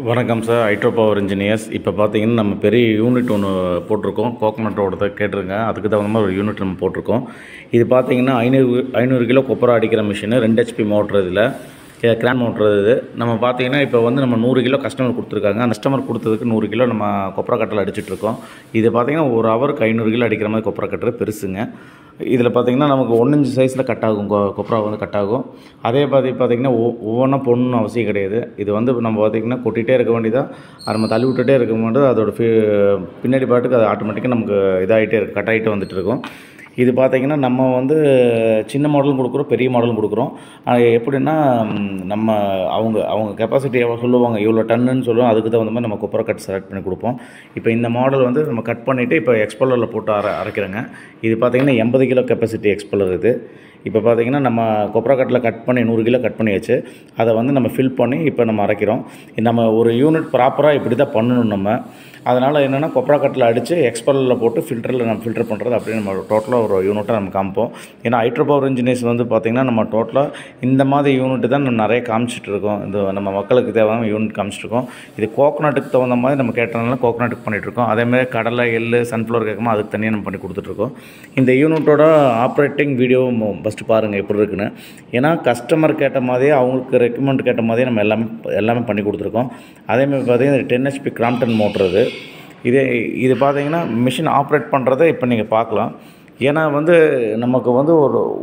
வணக்கம் sir. Hydro power engineers. இப்போ பார்த்தீங்கன்னா நம்ம பெரிய யூனிட் ஒன்று போட்டிருக்கோம். கோகனட்டோட கேட்டிருங்க. அதுக்கு தகுந்த மாதிரி ஒரு யூனிட் நம்ம போட்டிருக்கோம். இது பார்த்தீங்கன்னா 500 கிலோ கொப்பரை அடிக்கிற மிஷினு, 2 HP மோட்ரு. இதில் கிரான் மோட்ரு. இது நம்ம பார்த்தீங்கன்னா இப்போ வந்து நம்ம 100 கிலோ கஸ்டமர் கொடுத்துருக்காங்க. அந்த கஸ்டமர் கொடுத்ததுக்கு 100 கிலோ நம்ம கொப்பரை கட்டில் அடிச்சிட்ருக்கோம். இது பார்த்தீங்கன்னா ஒரு ஹவருக்கு 500 கிலோ அடிக்கிற மாதிரி கொப்பரை கட்டுற பெருசுங்க. இதில் பார்த்திங்கன்னா நமக்கு 1 இன்ச் சைஸில் கட் ஆகும். கொப்பரா வந்து கட் ஆகும். அதே பார்த்திங்கன்னா ஒவ்வொன்றா போடணும்னு அவசியம் கிடையாது. இது வந்து நம்ம பார்த்திங்கன்னா கொட்டிகிட்டே இருக்க வேண்டியதாக, அதை நம்ம தள்ளி விட்டுட்டே இருக்க வேண்டியது. அதோட பின்னாடி பாட்டுக்கு அது ஆட்டோமேட்டிக்காக நமக்கு இதாகிட்டே இருக்குது, கட் ஆகிட்டே வந்துட்டு இருக்கும். இது பார்த்திங்கன்னா நம்ம வந்து சின்ன மாடலும் கொடுக்குறோம், பெரிய மாடலும் கொடுக்குறோம். எப்படின்னா நம்ம அவங்க கெப்பாசிட்டி எவ்வளோ சொல்லுவாங்க, இவ்வளோ டன்னுன்னு சொல்லுவோம். அதுக்கு தகுந்த மாதிரி நம்ம கொப்பரை கட் செலக்ட் பண்ணி கொடுப்போம். இப்போ இந்த மாடல் வந்து நம்ம கட் பண்ணிவிட்டு இப்போ எக்ஸ்பெல்லரில் போட்டு அரைக்கிறேங்க. இது பார்த்திங்கன்னா 80 கிலோ கெப்பாசிட்டி எக்ஸ்பெல்லர் இது. இப்போ பார்த்திங்கன்னா நம்ம கொப்பரை கட்டில் கட் பண்ணி 100 கிலோ கட் பண்ணியாச்சு. அதை வந்து நம்ம ஃபில் பண்ணி இப்போ நம்ம அரைக்கிறோம். நம்ம ஒரு யூனிட் ப்ராப்பராக இப்படி தான் பண்ணணும் நம்ம. அதனால் என்னென்னா கொப்பரை கட்டில் அடித்து எக்ஸ்பெல்லரில் போட்டு ஃபில்டரில் நம்ம ஃபில்டர் பண்ணுறது அப்படியே நம்ம டோட்டலாக ஒரு யூனிட்டாக நம்ம காமிப்போம். ஏன்னா ஹைட்ரோ பவர் இன்ஜினியர்ஸ் வந்து பார்த்திங்கன்னா நம்ம டோட்டலாக இந்த மாதிரி யூனிட்டு தான் நம்ம நிறைய காமிச்சிட்ருக்கோம். இந்த நம்ம மக்களுக்கு தேவையான யூனிட் காமிச்சிட்ருக்கோம். இது கோகனட்டுக்கு தகுந்த மாதிரி நம்ம கேட்டனால கோகனட்டுக்கு பண்ணிகிட்ருக்கோம். அதேமாதிரி கடலை, எள்ளு, சன்ஃப்ளவர் கேட்குமோ அதுக்கு தனியாக நம்ம பண்ணி கொடுத்துட்ருக்கோம். இந்த யூனிட்டோட ஆப்ரேட்டிங் வீடியோவும் ஃபஸ்ட்டு பாருங்கள் எப்படி இருக்குன்னு. ஏன்னா கஸ்டமர் கேட்ட மாதிரியே, அவங்களுக்கு ரெக்கமெண்ட் கேட்ட மாதிரியே நம்ம எல்லாமே பண்ணி கொடுத்துருக்கோம். அதேமாதிரி பார்த்திங்கன்னா 10 HP கிராம்ப்டன் மோட்ரு. இது பார்த்திங்கன்னா மிஷின் ஆப்ரேட் பண்ணுறதை இப்போ நீங்கள் பார்க்கலாம். ஏன்னா வந்து நமக்கு வந்து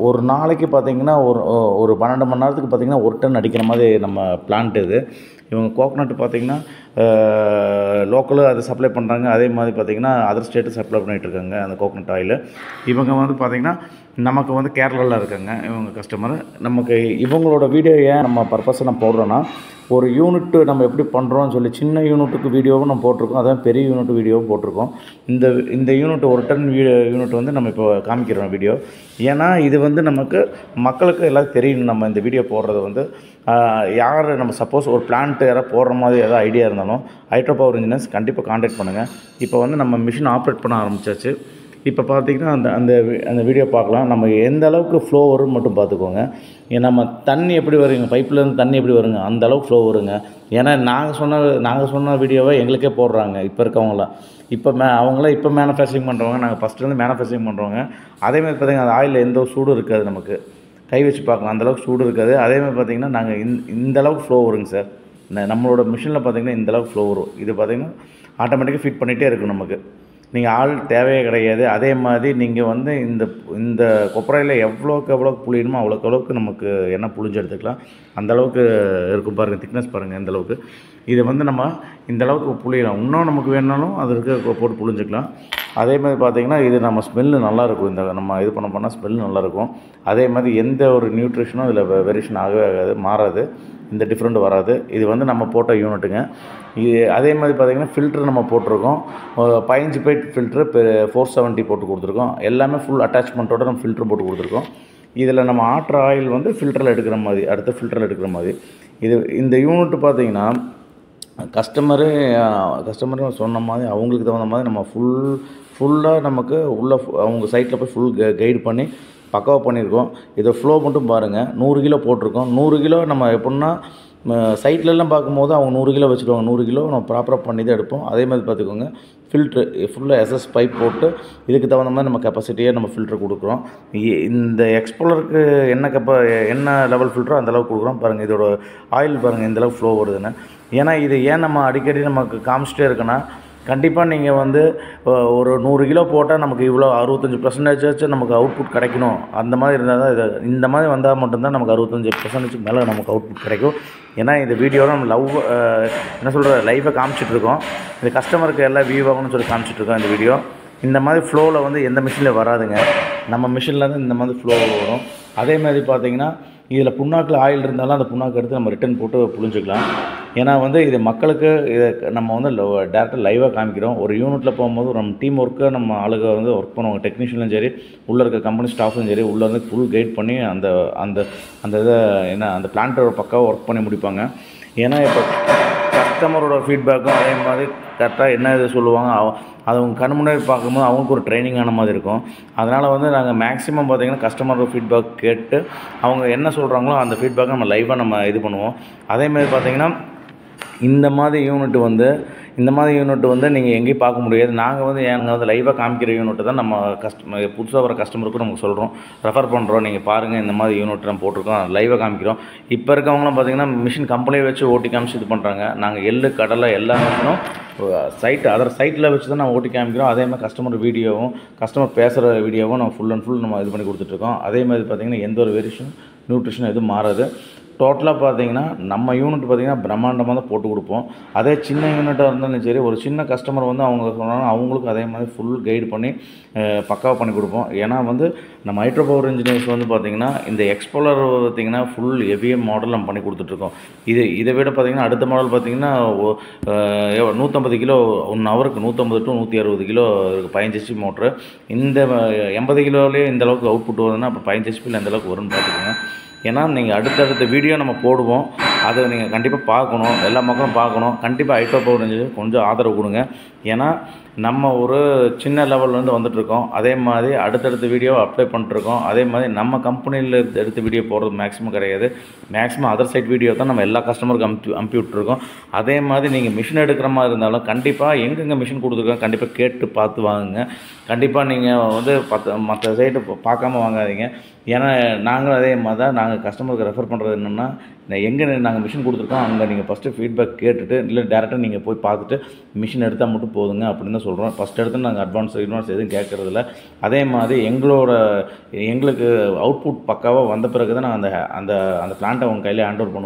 ஒரு நாளைக்கு பார்த்திங்கன்னா ஒரு 12 மணி நேரத்துக்கு பார்த்திங்கன்னா 1 டன் அடிக்கிற மாதிரி நம்ம பிளான்ட் இது. இவங்க கோகனட் பார்த்திங்கன்னா லோக்கலு அதை சப்ளை பண்ணுறாங்க. அதே மாதிரி பார்த்திங்கன்னா அதர் ஸ்டேட்டு சப்ளை பண்ணிகிட்ருக்காங்க அந்த கோகனட் ஆயில். இவங்க வந்து பார்த்திங்கன்னா நமக்கு வந்து கேரளாவில் இருக்காங்க இவங்க கஸ்டமர். நமக்கு இவங்களோட வீடியோ ஏன் நம்ம பர்பஸை நம்ம போடுறோன்னா, ஒரு யூனிட்டு நம்ம எப்படி பண்ணுறோன்னு சொல்லி சின்ன யூனிட்டுக்கு வீடியோவும் நம்ம போட்டிருக்கோம். அதான் பெரிய யூனிட் வீடியோவும் போட்டிருக்கோம். இந்த யூனிட் 1 டன் யூனிட் வந்து நம்ம இப்போ காமிக்கிறோம் வீடியோ. ஏன்னா இது வந்து நமக்கு மக்களுக்கு எல்லாம் தெரியும். நம்ம இந்த வீடியோ போடுறது வந்து யார் நம்ம சப்போஸ் ஒரு பிளான்ட்டு யாராவது போடுற மாதிரி ஏதாவது ஐடியா இருந்தாலும் ஹைட்ரோ பவர் இன்ஜினியர்ஸ் கண்டிப்பாக காண்டாக்ட் பண்ணுங்கள். இப்போ வந்து நம்ம மிஷின் ஆப்ரேட் பண்ண ஆரம்பிச்சாச்சு. இப்போ பார்த்திங்கன்னா அந்த வீடியோ பார்க்கலாம். நம்ம எந்த அளவுக்கு ஃப்ளோ வரும்னு மட்டும் பார்த்துக்கோங்க. நம்ம தண்ணி எப்படி வருங்க, பைப்லேருந்து தண்ணி எப்படி வருங்க, அந்த அளவுக்கு ஃப்ளோ வருங்க. ஏன்னா நாங்கள் சொன்ன வீடியோவை எங்களுக்கே போடுறாங்க இப்போ இருக்கவங்களாம். அவங்களாம் இப்போ மேனுஃபேக்சரிங் பண்ணுறவங்க. நாங்கள் ஃபஸ்ட்டுலேருந்து மேனுஃபேக்சரிங் பண்ணுறவங்க. அதேமாதிரி பார்த்திங்கன்னா அந்த ஆயிலில் எந்த சூடும் இருக்காது. நமக்கு கை வச்சு பார்க்கலாம், அந்தளவுக்கு சூடு இருக்காது. அதேமாதிரி பார்த்திங்கன்னா நாங்கள் இந்த அளவுக்கு ஃப்ளோ வருங்க சார். நம்மளோட மிஷினில் பார்த்திங்கன்னா இந்தளவுக்கு ஃப்ளோ வரும். இது பார்த்திங்கன்னா ஆட்டோமேட்டிக்காக ஃபிட் பண்ணிகிட்டே இருக்கும். நமக்கு நீங்கள் ஆள் தேவையே கிடையாது. அதே மாதிரி நீங்கள் வந்து இந்த கொப்பரையில் எவ்வளோக்கு புளியணுமோ அவ்வளோக்கு நமக்கு எண்ணெய் புளிஞ்சு எடுத்துக்கலாம். அந்தளவுக்கு இருக்கும் பாருங்கள். திக்னஸ் பாருங்கள் எந்தளவுக்கு. இதை வந்து நம்ம இந்தளவுக்கு புளியலாம். இன்னும் நமக்கு வேணுனாலும் அது போட்டு புளிஞ்சிக்கலாம். அதே மாதிரி பார்த்திங்கன்னா இது நம்ம ஸ்மெல்லு நல்லாயிருக்கும். இந்த நம்ம இது பண்ணால் ஸ்மெல்லு நல்லாயிருக்கும். அதே மாதிரி எந்த ஒரு நியூட்ரிஷனும் இதில் வேரியேஷன் ஆகவே ஆகாது, மாறாது, இந்த டிஃப்ரெண்ட் வராது. இது வந்து நம்ம போட்ட யூனிட்டுங்க. இது அதே மாதிரி பார்த்திங்கன்னா ஃபில்ட்ரு நம்ம போட்டிருக்கோம். 15 பைட் ஃபில்ட்ரு 470 போட்டு கொடுத்துருக்கோம். எல்லாமே ஃபுல் அட்டாச்மெண்ட்டோடு நம்ம ஃபில்ட்ரு போட்டு கொடுத்துருக்கோம். இதில் நம்ம ஆட்டுற ஆயில் வந்து ஃபில்டரில் எடுக்கிற மாதிரி, அடுத்த ஃபில்டரில் எடுக்கிற மாதிரி. இந்த யூனிட் பார்த்திங்கன்னா கஸ்டமரு சொன்ன மாதிரி அவங்களுக்கு தகுந்த மாதிரி நம்ம ஃபுல்லாக நமக்கு அவங்க சைட்டில் போய் ஃபுல் கைடு பண்ணி பக்காவாக பண்ணியிருக்கோம். இதை ஃப்ளோ மட்டும் பாருங்கள். 100 கிலோ போட்டிருக்கோம். 100 கிலோ நம்ம எப்படின்னா சைட்லலாம் பார்க்கும்போது அவங்க 100 கிலோ வச்சுருவாங்க. 100 கிலோ நம்ம ப்ராப்பராக பண்ணி தான் எடுப்போம். அதே மாதிரி பார்த்துக்கோங்க. ஃபில்ட்ரு ஃபுல்லாக SS பைப் போட்டு இதுக்கு தகுந்த மாதிரி நம்ம கெப்பாசிட்டியாக நம்ம ஃபில்ட்ரு கொடுக்குறோம். இந்த எக்ஸ்பெல்லருக்கு என்ன லெவல் ஃபில்ட்ரோ அந்தளவுக்கு கொடுக்குறோம். பாருங்கள் இதோட ஆயில் பாருங்கள் எந்தளவுக்கு ஃப்ளோ வருதுன்னு. ஏன்னா இது ஏன் நம்ம அடிக்கடி நமக்கு காமிச்சிட்டே இருக்குன்னா, கண்டிப்பாக நீங்கள் வந்து ஒரு 100 கிலோ போட்டால் நமக்கு இவ்வளோ 65% நமக்கு அவுட்புட் கிடைக்கணும். அந்த மாதிரி இருந்தால் தான் இந்த மாதிரி வந்தால் மட்டும்தான் நமக்கு 65% மேலே நமக்கு அவுட்புட் கிடைக்கும். ஏன்னா இந்த வீடியோவில் நம்ம லைவாக காமிச்சிட்ருக்கோம். இந்த கஸ்டமருக்கு எல்லாம் வியூ ஆகணும்னு சொல்லி காமிச்சிட்ருக்கோம். இந்த வீடியோ இந்த மாதிரி ஃப்ளோவில் வந்து எந்த மிஷினில் வராதுங்க. நம்ம மிஷினில் தான் இந்த மாதிரி ஃப்ளோ வரும். அதே மாதிரி பார்த்திங்கன்னா இதில் புண்ணாக்கில் ஆயில் இருந்தாலும் அந்த புண்ணாக்கு எடுத்து நம்ம ரிட்டன் போட்டு புளிஞ்சிக்கலாம். ஏன்னா வந்து இது மக்களுக்கு இதை நம்ம வந்து டேரெக்டாக லைவாக காமிக்கிறோம். ஒரு யூனிட்டில் போகும்போது நம்ம டீம் ஒர்க்கை நம்ம ஆளுங்க வந்து ஒர்க் பண்ணுவாங்க. டெக்னீஷியனும் சரி, உள்ளே இருக்க கம்பெனி ஸ்டாஃபும் சரி, உள்ளே வந்து ஃபுல் கைட் பண்ணி அந்த இதை அந்த பிளான்ட்டோட பக்காவாக ஒர்க் பண்ணி முடிப்பாங்க. ஏன்னா இப்போ கஸ்டமரோட ஃபீட்பேக்கும் அதே மாதிரி கரெக்டாக என்ன இது சொல்லுவாங்க, அது அவங்க கண் முன்னாடி பார்க்கும்போது அவங்களுக்கு ஒரு ட்ரைனிங் ஆன மாதிரி இருக்கும். அதனால் வந்து நாங்கள் மேக்ஸிமம் பார்த்திங்கன்னா கஸ்டமரோட ஃபீட்பேக் கேட்டு அவங்க என்ன சொல்கிறாங்களோ அந்த ஃபீட்பேக்கை நம்ம லைவாக நம்ம இது பண்ணுவோம். அதேமாதிரி பார்த்திங்கன்னா இந்த மாதிரி யூனிட் வந்து நீங்கள் எங்கேயும் பார்க்க முடியாது. நாங்கள் வந்து லைவாக காமிக்கிற யூனிட்டு தான் நம்ம புதுசாக வர கஸ்டமருக்கும் நமக்கு சொல்கிறோம், ரெஃபர் பண்ணுறோம். நீங்கள் பாருங்கள், இந்த மாதிரி யூனிட் நம்ம போட்டிருக்கோம், லைவாக காமிக்கிறோம். இப்போ இருக்கவங்களாம் பார்த்தீங்கன்னா மிஷின் கம்பெனியை வச்சு ஓட்டி காமிச்சு இது பண்ணுறாங்க. நாங்கள் எள்ளு கடலை எல்லா மிஷினும் அதர் சைட்டில் வச்சு தான் நம்ம ஓட்டி காமிக்கிறோம். அதே மாதிரி கஸ்டமர் வீடியோவும் கஸ்டமர் பேசுகிற வீடியோவும் நம்ம ஃபுல் அண்ட் ஃபுல் நம்ம இது பண்ணி கொடுத்துட்ருக்கோம். அதே மாதிரி பார்த்திங்கன்னா எந்த ஒரு வேரியேஷன் நியூட்ரிஷன் எதுவும் மாறாது. டோட்டலாக பார்த்தீங்கன்னா நம்ம யூனிட் பார்த்திங்கன்னா பிரம்மாண்டமாக தான் போட்டு கொடுப்போம். அதே சின்ன யூனிட்டாக இருந்தாலும் சரி, ஒரு சின்ன கஸ்டமர் வந்து அவங்க சொன்னாலும் அவங்களுக்கும் அதே மாதிரி ஃபுல் கைடு பண்ணி பக்காவாக பண்ணி கொடுப்போம். ஏன்னா வந்து நம்ம ஹைட்ரோ பவர் இன்ஜினியர்ஸ் வந்து பார்த்திங்கன்னா இந்த எக்ஸ்ப்ளோரர் பார்த்திங்கன்னா ஃபுல் ஹெவியாக மாடல் நம்ம பண்ணி கொடுத்துட்ருக்கோம். இதை விட பார்த்திங்கன்னா அடுத்த மாடல் பார்த்திங்கன்னா 150 கிலோ 1 ஹவருக்கு 150 to 160 கிலோ இருக்குது 15 HP மோட்ரு. இந்த 80 கிலோலேயே இந்த அளவுக்கு அவுட்புட் வருதுன்னா அப்போ 15 HPயில் எந்த அளவுக்கு வரும்னு பார்த்துக்கோங்க. ஏன்னா நீங்கள் அடுத்தடுத்த வீடியோ நம்ம போடுவோம், அதை நீங்கள் கண்டிப்பாக பார்க்கணும், எல்லா மக்களும் பார்க்கணும். கண்டிப்பாக ஹைட்ரோ பவர் இன்ஜினியர் கொஞ்சம் ஆதரவு கொடுங்க. ஏன்னா நம்ம ஒரு சின்ன லெவல்லேருந்து வந்துட்டுருக்கோம். அதே மாதிரி அடுத்தடுத்த வீடியோ அப்ளை பண்ணிட்டுருக்கோம். அதே மாதிரி நம்ம கம்பெனியில் எடுத்த வீடியோ போடுறது மேக்ஸிமம் கிடையாது. மேக்ஸிமம் அதர் சைட் வீடியோ தான் நம்ம எல்லா கஸ்டமருக்கும் அனுப்பி விட்டுருக்கோம். அதே மாதிரி நீங்கள் மிஷின் எடுக்கிற மாதிரி இருந்தாலும் கண்டிப்பாக எங்கெங்கே மிஷின் கொடுத்துருக்கோம் கண்டிப்பாக கேட்டு பார்த்து வாங்குங்க. கண்டிப்பாக நீங்கள் வந்து மற்ற சைட்டு பார்க்காம வாங்காதீங்க. ஏன்னா நாங்களும் அதே மாதிரி தான் நாங்கள் கஸ்டமருக்கு ரெஃபர் பண்ணுறது என்னென்னா, எங்கே நாங்கள் மிஷின் கொடுத்துருக்கோம் அங்கே நீங்கள் ஃபஸ்ட்டு ஃபீட்பேக் கேட்டுட்டு, இல்லை டேரெக்டாக நீங்கள் போய் பார்த்துட்டு மிஷின் எடுத்தால் மட்டும் போதுங்க அப்படின்னு தான் சொல்கிறோம். ஃபஸ்ட் எடுத்து நாங்கள் அட்வான்ஸ் எதுவும் கேட்குறதில்ல. அதே மாதிரி எங்களுக்கு அவுட்புட் பக்காவாக வந்த பிறகு தான் நாங்கள் அந்த பிளான்ட்டை உங்கள் கையில் ஹேண்ட் ஓவர் பண்ணுவோம்.